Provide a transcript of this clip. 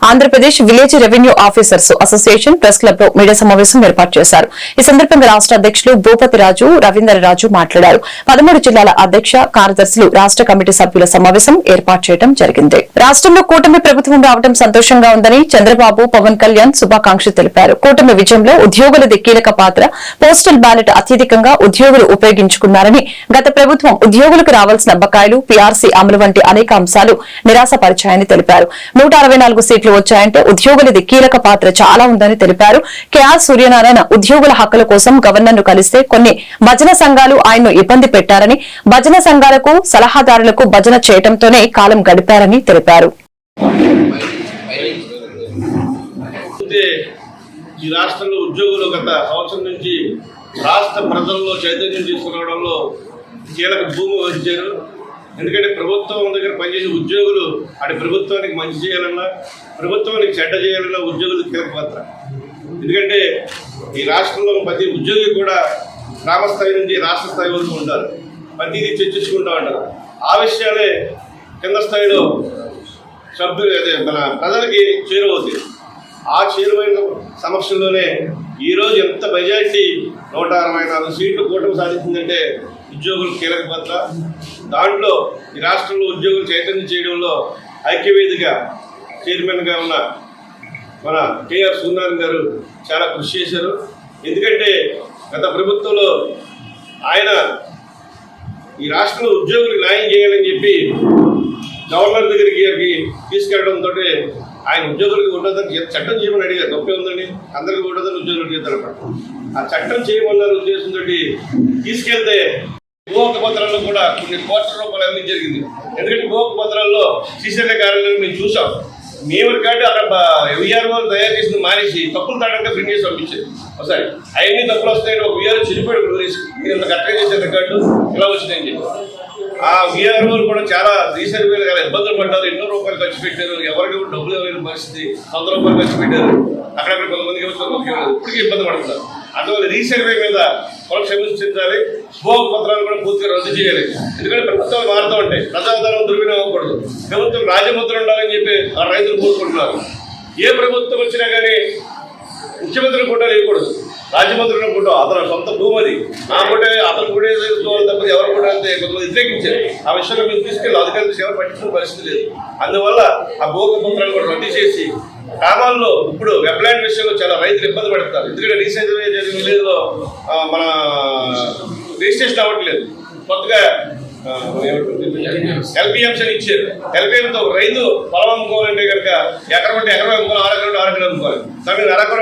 Andhra Pradesh village revenue officers association press club లో media సమావేశం ఏర్పాటు చేశారు. ఈ సందర్భంగా రాష్ట అధ్యకులు భూపతిరాజు రవీంద్రరాజు మాట్లాడారు. 13 జిల్లాల అధ్యక్ష కార్యదర్శులు రాష్ట కమిటీ సభ్యుల సమావేశం ఏర్పాటు చేయడం జరిగింది. రాష్ట్రంలో కూటమి ప్రభుత్వం రావడం సంతోషంగా ఉందని చంద్రబాబు, పవన్ కళ్యాణ్ శుభాకాంక్షలు తెలిపారు. కూటమి విజయంలో ఉద్యోగులది కీలక పాత్ర. పోస్టల్ బ్యాలెట్ అత్యధికంగా ఉద్యోగులు ఉపయోగించుకున్నారని, గత ప్రభుత్వం ఉద్యోగులకు రావాల్సిన బకాయిలు, పీఆర్సీ అమలు వంటి అనేక అంశాలు నిరాశపరిచాయని తెలిపారు. 164 సీట్లు వచ్చాయంటే ఉద్యోగులది కీలక పాత్ర చాలా ఉందని తెలిపారు. కేఆర్ సూర్యనారాయణ ఉద్యోగుల హక్కుల కోసం గవర్నర్ ను కలిస్తే కొన్ని భజన సంఘాలు ఆయన్ను ఇబ్బంది పెట్టారని, భజన సంఘాలకు సలహాదారులకు భజన చేయడంతోనే కాలం గడిపారని తెలిపారు. ఈ రాష్ట్రంలో ఉద్యోగులు గత సంవత్సరం నుంచి రాష్ట్ర ప్రజల్లో చైతన్యం తీసుకురావడంలో కీలక భూమి వహించారు. ఎందుకంటే ప్రభుత్వం దగ్గర పనిచేసే ఉద్యోగులు అటు ప్రభుత్వానికి మంచి చేయాలన్నా, ప్రభుత్వానికి చెడ్డ చేయాలన్నా ఉద్యోగులు కీలక పాత్ర. ఎందుకంటే ఈ రాష్ట్రంలో ప్రతి ఉద్యోగి కూడా గ్రామ స్థాయి నుంచి రాష్ట్ర స్థాయి వరకు ఉంటారు. ప్రతిదీ చర్చించుకుంటూ ఉంటారు. ఆ విషయాలే కింద స్థాయిలో సభ్యులు మన ప్రజలకి చేరువవుతాయి. ఆ చేరువైన సమక్షంలోనే ఈరోజు ఎంత మెజారిటీ 164 సీట్లు కూటమి సాధించిందంటే ఉద్యోగులు కీలక పాత్ర. దాంట్లో ఈ రాష్ట్రంలో ఉద్యోగులు చైతన్యం చేయడంలో ఐక్యవేదిక చైర్మన్గా ఉన్న మన కేఆర్ సూర్యనారాయణ గారు చాలా కృషి చేశారు. ఎందుకంటే గత ప్రభుత్వంలో ఆయన ఈ రాష్ట్రంలో ఉద్యోగులకు న్యాయం చేయాలని చెప్పి గవర్నర్ దగ్గరికి తీసుకెళ్లడంతో ఆయన ఉద్యోగులకు ఉండదని చట్టం చేయమని అడిగారు. తప్పే ఉందండి, అందరికీ ఉండదని ఉద్యోగులకు చేస్తారు. ఆ చట్టం చేయమన్న ఉద్దేశంతో తీసుకెళ్తే భూహక్కు పత్రాల్లో కూడా కొన్ని కోట్ల రూపాయలు అవినీతి జరిగింది. ఎందుకంటే భూహక్కు పత్రాల్లో సీసీఐ కార్యాలయం మేము చూసాం. మేము రికార్డు అక్కడ విఆర్ఓ తయారు చేసిన మానేసి తప్పులు తాడంగా ప్రింట్ చేసి పంపించారు. ఒకసారి అవన్నీ తప్పులు వస్తాయని ఒక విఆర్ఓ చెడిపోయాడు. మీరు ఇంత కరెక్ట్గా చేసే రికార్డు ఇలా వచ్చిందని చెప్పి ఆ విఆర్ఓలు కూడా చాలా రీసర్వేలు చాలా ఇబ్బందులు పడ్డారు. ఎన్నో రూపాయలు ఖర్చు పెట్టారు. ఎవరికి డబ్బులు ఇవ్వలేని పరిస్థితి. 100 రూపాయలు ఖర్చు పెట్టారు. అక్కడక్కడ కొంతమందికి ఇప్పటికీ ఇబ్బంది పడుతున్నారు. అందువల్ల రీసర్వే మీద మనం క్షమించాలి. భూహక్కు పత్రాలు కూడా పూర్తిగా రద్దు చేయాలి. ఎందుకంటే ప్రభుత్వాలు మారుతూ ఉంటాయి. ప్రజాధనం దుర్వినియోగం అవ్వకూడదు. ప్రభుత్వం రాజముద్ర ఉండాలని చెప్పి ఆ రైతులు కోరుకుంటున్నారు. ఏ ప్రభుత్వం వచ్చినా కానీ ముఖ్యమంత్రి కూడా లేకూడదు. రాజమండ్రి కూడా అతను సొంత భూమది నా కూడా అతను కూడా తప్ప ఎవరు కూడా అంతే కొంతమంది వ్యతిరేకించారు. ఆ విషయంలో మీరు తీసుకెళ్ళి అధికారులు ఎవరు పట్టించుకునే పరిస్థితి లేదు. అందువల్ల ఆ భూహక్కు పత్రాలు కూడా రద్దు చేసి గ్రామాల్లో ఇప్పుడు వెబ్లాండ్ విషయంలో చాలా రైతులు ఇబ్బంది పడుతున్నారు. ఎందుకంటే రీసెంట్గా జరిగిన విలేజ్లో మన రిజిస్ట్రేషన్ అవ్వట్లేదు. కొత్తగా ఎల్పిఎంస్ అని ఇచ్చారు. ఎల్పిఎంతో రైతు పొలం అమ్ముకోవాలంటే కనుక ఎకరం అంటే ఎకరం అమ్ముకోవాలి, 6 ఎకరం 6 ఎకరం అమ్ముకోవాలి. కానీ 1 ఎకరం